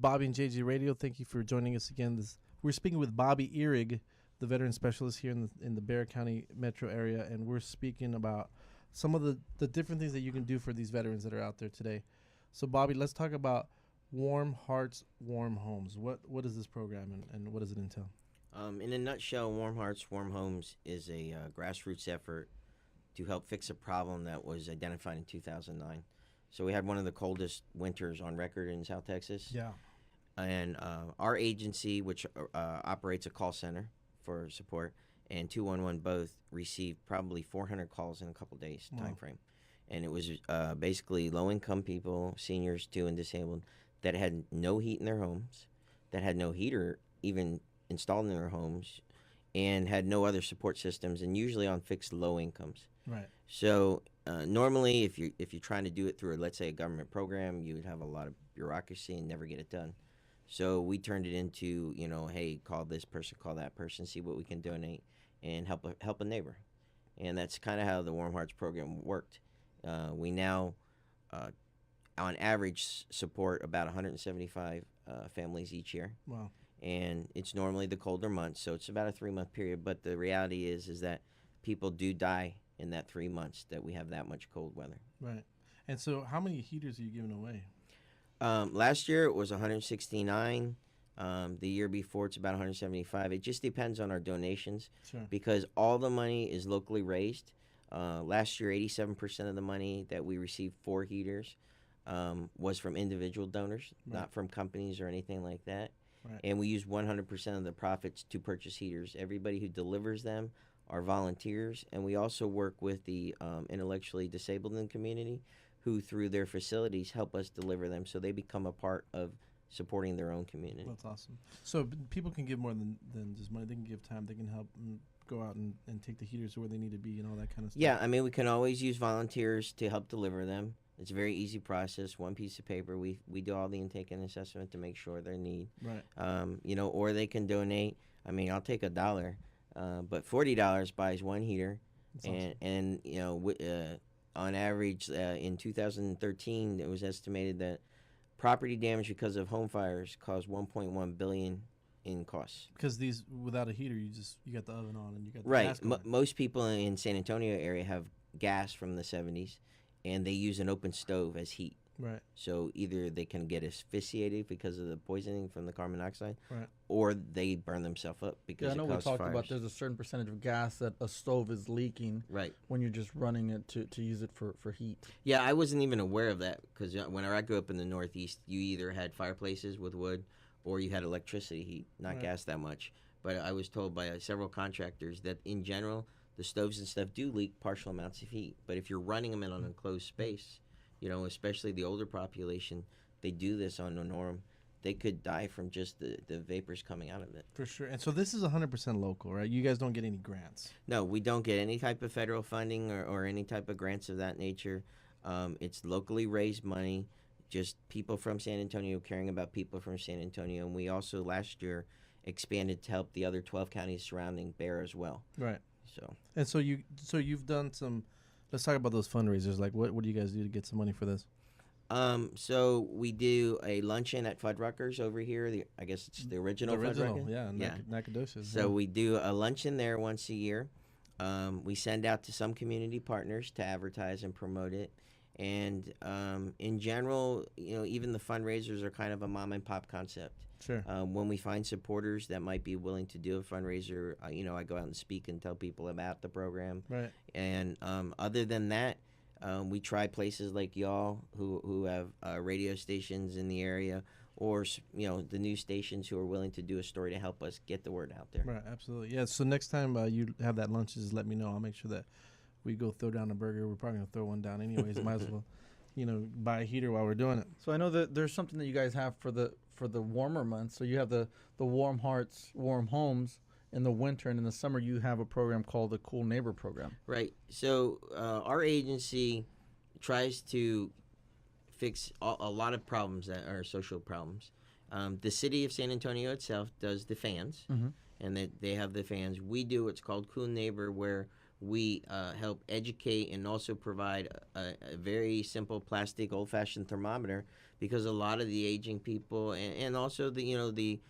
Bobby and JJ Radio. Thank you for joining us again. We're speaking with Bobby Ehrig, the veteran specialist here in the Bexar County metro area, and we're speaking about some of the different things that you can do for these veterans that are out there today. So, Bobby, let's talk about Warm Hearts, Warm Homes. What is this program, and what does it entail? In a nutshell, Warm Hearts, Warm Homes is a grassroots effort to help fix a problem that was identified in 2009. So we had one of the coldest winters on record in South Texas. Yeah. And our agency, which operates a call center for support, and 211 both received probably 400 calls in a couple days time frame. And it was basically low-income people, seniors too, and disabled, that had no heat in their homes, that had no heater even installed in their homes, and had no other support systems, and usually on fixed low incomes. Right. So normally, if you're trying to do it through, let's say, a government program, you would have a lot of bureaucracy and never get it done. So we turned it into, hey, call this person, call that person, see what we can donate, and help a neighbor. And that's kind of how the Warm Hearts program worked. We now, on average, support about 175 families each year. Wow. And it's normally the colder months, so it's about a 3-month period. But the reality is that people do die in that 3 months that we have that much cold weather. Right. And so how many heaters are you giving away? Last year it was 169. The year before it's about 175. It just depends on our donations. Sure. Because all the money is locally raised. Last year, 87% of the money that we received for heaters was from individual donors, Right. not from companies or anything like that. Right. And we use 100% of the profits to purchase heaters. Everybody who delivers them are volunteers, and we also work with the intellectually disabled in the community who, through their facilities, help us deliver them, so they become a part of supporting their own community. That's awesome. So people can give more than just money. They can give time. They can help go out and take the heaters to where they need to be and all that kind of stuff. Yeah, I mean, we can always use volunteers to help deliver them. It's a very easy process. One piece of paper. We do all the intake and assessment to make sure their need. Right. Or they can donate. I mean, I'll take $1, but $40 buys one heater. That's awesome. And on average, in 2013, it was estimated that property damage because of home fires caused $1.1 billion in costs. Because these, without a heater, you got the oven on and you got the Right. gas going. Most people in San Antonio area have gas from the 70s, and they use an open stove as heat. Right. So either they can get asphyxiated because of the poisoning from the carbon dioxide, Right. or they burn themselves up because I know it we causes talked fires. about there's a certain percentage of gas that a stove is leaking Right. when you're just running it to use it for heat. Yeah, I wasn't even aware of that because whenever I grew up in the Northeast, you either had fireplaces with wood or you had electricity heat, not Right. gas that much. But I was told by several contractors that in general, the stoves and stuff do leak partial amounts of heat. But if you're running them in an enclosed space, especially the older population, they do this on the norm. They could die from just the vapors coming out of it. For sure. And so this is 100% local, right? You guys don't get any grants. No, we don't get any type of federal funding or any type of grants of that nature. It's locally raised money, just people from San Antonio caring about people from San Antonio. And we also last year expanded to help the other 12 counties surrounding Bexar as well. Right. So. And so you've done some. Let's talk about those fundraisers. Like, what do you guys do to get some money for this? So we do a luncheon at Fuddruckers over here. I guess it's the original Fuddruckers. Yeah. Nacogdoches. So we do a luncheon there once a year. We send out to some community partners to advertise and promote it. And in general, even the fundraisers are kind of a mom and pop concept. Sure. When we find supporters that might be willing to do a fundraiser, I go out and speak and tell people about the program. Right. And other than that, we try places like y'all who have radio stations in the area, or the news stations who are willing to do a story to help us get the word out there. Right. Absolutely. Yeah. So next time you have that lunch, just let me know. I'll make sure that we go throw down a burger. We're probably gonna throw one down anyways. Might as well, buy a heater while we're doing it. So I know that there's something that you guys have for the warmer months. So you have the Warm Hearts, Warm Homes in the winter, and in the summer you have a program called the Cool Neighbor Program. Right. So our agency tries to fix a lot of problems that are social problems. The city of San Antonio itself does the fans, and they have the fans. We do what's called Cool Neighbor, where we help educate and also provide a very simple plastic old-fashioned thermometer, because a lot of the aging people and also the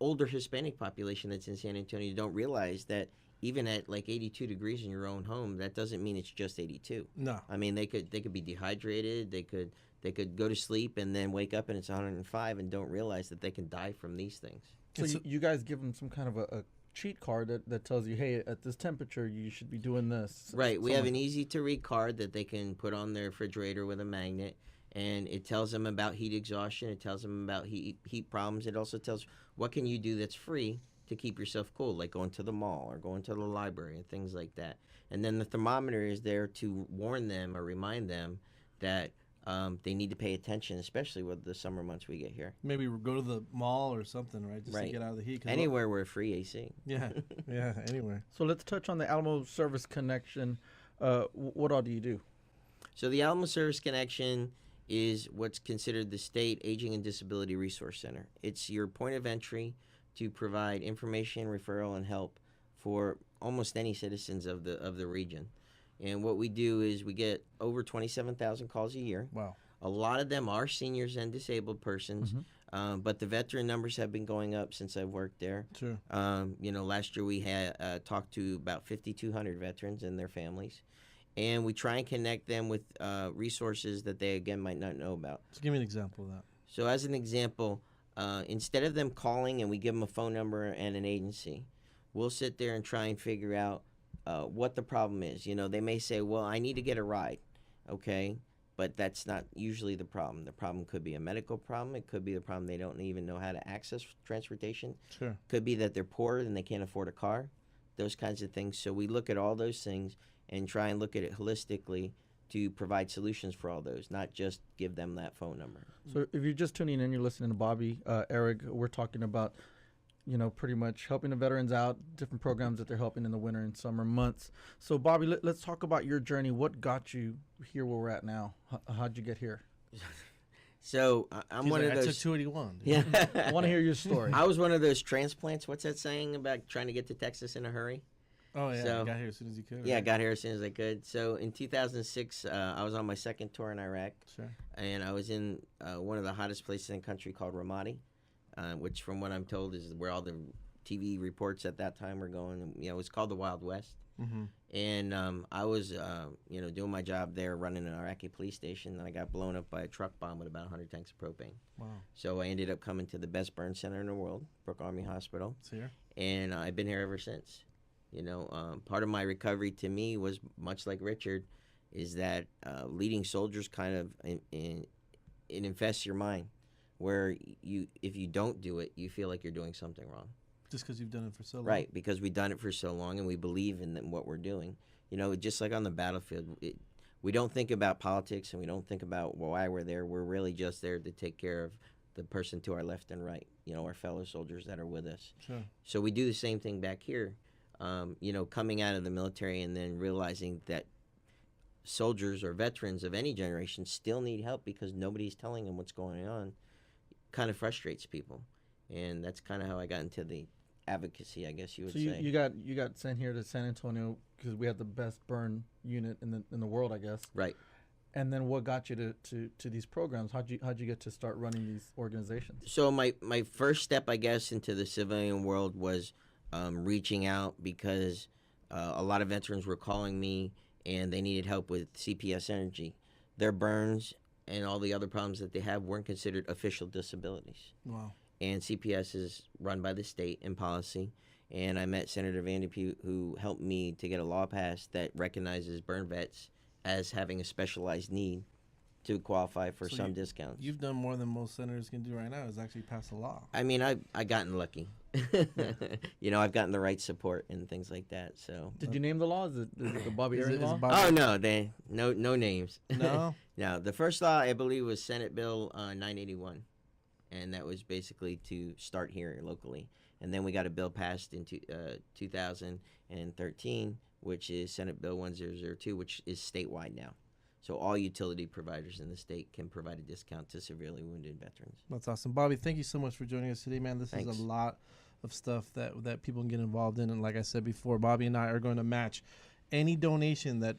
older Hispanic population that's in San Antonio don't realize that even at like 82 degrees in your own home, that doesn't mean it's just 82. No. I mean, they could be dehydrated. They could go to sleep and then wake up and it's 105 and don't realize that they can die from these things. So you guys give them some kind of a cheat card that tells you, hey, at this temperature you should be doing this. Right. We have an easy to read card that they can put on their refrigerator with a magnet, and it tells them about heat exhaustion. It tells them about heat problems. It also tells what can you do that's free to keep yourself cool, like going to the mall or going to the library and things like that. And then the thermometer is there to warn them or remind them that they need to pay attention, especially with the summer months we get here. Maybe go to the mall or something, right? Just to get out of the heat. Anywhere where free AC. Yeah, yeah, anywhere. So let's touch on the Alamo Service Connection. What all do you do? So the Alamo Service Connection is what's considered the State Aging and Disability Resource Center. It's your point of entry to provide information, referral, and help for almost any citizens of the region. And what we do is we get over 27,000 calls a year. Wow. A lot of them are seniors and disabled persons, but the veteran numbers have been going up since I've worked there. Sure. Last year we had talked to about 5,200 veterans and their families. And we try and connect them with resources that they, again, might not know about. So give me an example of that. So as an example, instead of them calling and we give them a phone number and an agency, we'll sit there and try and figure out what the problem is. They may say, well, I need to get a ride, okay? But that's not usually the problem. The problem could be a medical problem. It could be the problem they don't even know how to access transportation. Sure. Could be that they're poor and they can't afford a car, those kinds of things. So we look at all those things and try and look at it holistically to provide solutions for all those, not just give them that phone number. So if you're just tuning in, you're listening to Bobby, Eric, we're talking about pretty much helping the veterans out, different programs that they're helping in the winter and summer months. So, Bobby, let's talk about your journey. What got you here where we're at now? How'd you get here? So, I'm one of those... I took 281. Yeah. I want to hear your story. I was one of those transplants. What's that saying about trying to get to Texas in a hurry? Oh, yeah. So, you got here as soon as you could. Yeah, I right? got here as soon as I could. So, in 2006, I was on my second tour in Iraq. Sure. And I was in one of the hottest places in the country called Ramadi, which, from what I'm told, is where all the TV reports at that time were going. It was called the Wild West. Mm-hmm. And I was, doing my job there, running an Iraqi police station, and I got blown up by a truck bomb with about 100 tanks of propane. Wow. So I ended up coming to the best burn center in the world, Brooke Army Hospital. It's here. And I've been here ever since. Part of my recovery, to me, was much like Richard, is that leading soldiers kind of it infests your mind, where if you don't do it, you feel like you're doing something wrong. Just because you've done it for so long. Right, because we've done it for so long and we believe in what we're doing. Just like on the battlefield, we don't think about politics and we don't think about why we're there. We're really just there to take care of the person to our left and right, our fellow soldiers that are with us. Sure. So we do the same thing back here, coming out of the military and then realizing that soldiers or veterans of any generation still need help because nobody's telling them what's going on. Kind of frustrates people. And that's kind of how I got into the advocacy, I guess you would say. So you got sent here to San Antonio because we have the best burn unit in the world, I guess. Right. And then what got you to these programs? How'd you get to start running these organizations? So my first step, I guess, into the civilian world was reaching out because a lot of veterans were calling me and they needed help with CPS Energy. Their burns and all the other problems that they have weren't considered official disabilities. Wow. And CPS is run by the state in policy. And I met Senator Vanderpute, who helped me to get a law passed that recognizes burn vets as having a specialized need to qualify for some discounts. You've done more than most senators can do right now, is actually pass a law. I mean, I gotten lucky. I've gotten the right support and things like that. So. Did you name the law? Is it the Bobby Is Aaron it law? Oh no, no names. No. No, the first law I believe was Senate Bill 981. And that was basically to start here locally. And then we got a bill passed in 2013, which is Senate Bill 1002, which is statewide now. So all utility providers in the state can provide a discount to severely wounded veterans. That's awesome. Bobby, thank you so much for joining us today, man. This Thanks. is a lot of stuff that people can get involved in. And like I said before, Bobby and I are going to match any donation that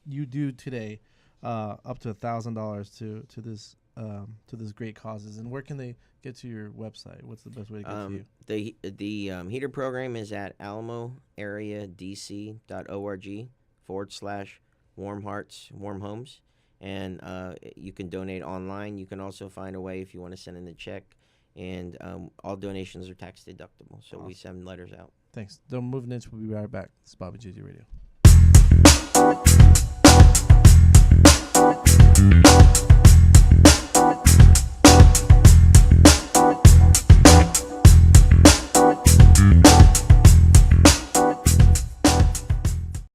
you do today, up to $1,000 to this great causes. And where can they get to your website? What's the best way to get to you? The heater program is at alamoareadc.org/warm hearts, warm homes. And you can donate online. You can also find a way if you want to send in a check. And all donations are tax deductible. So we send letters out. Thanks. Don't move an inch. We'll be right back. This is Bobby JJ Radio.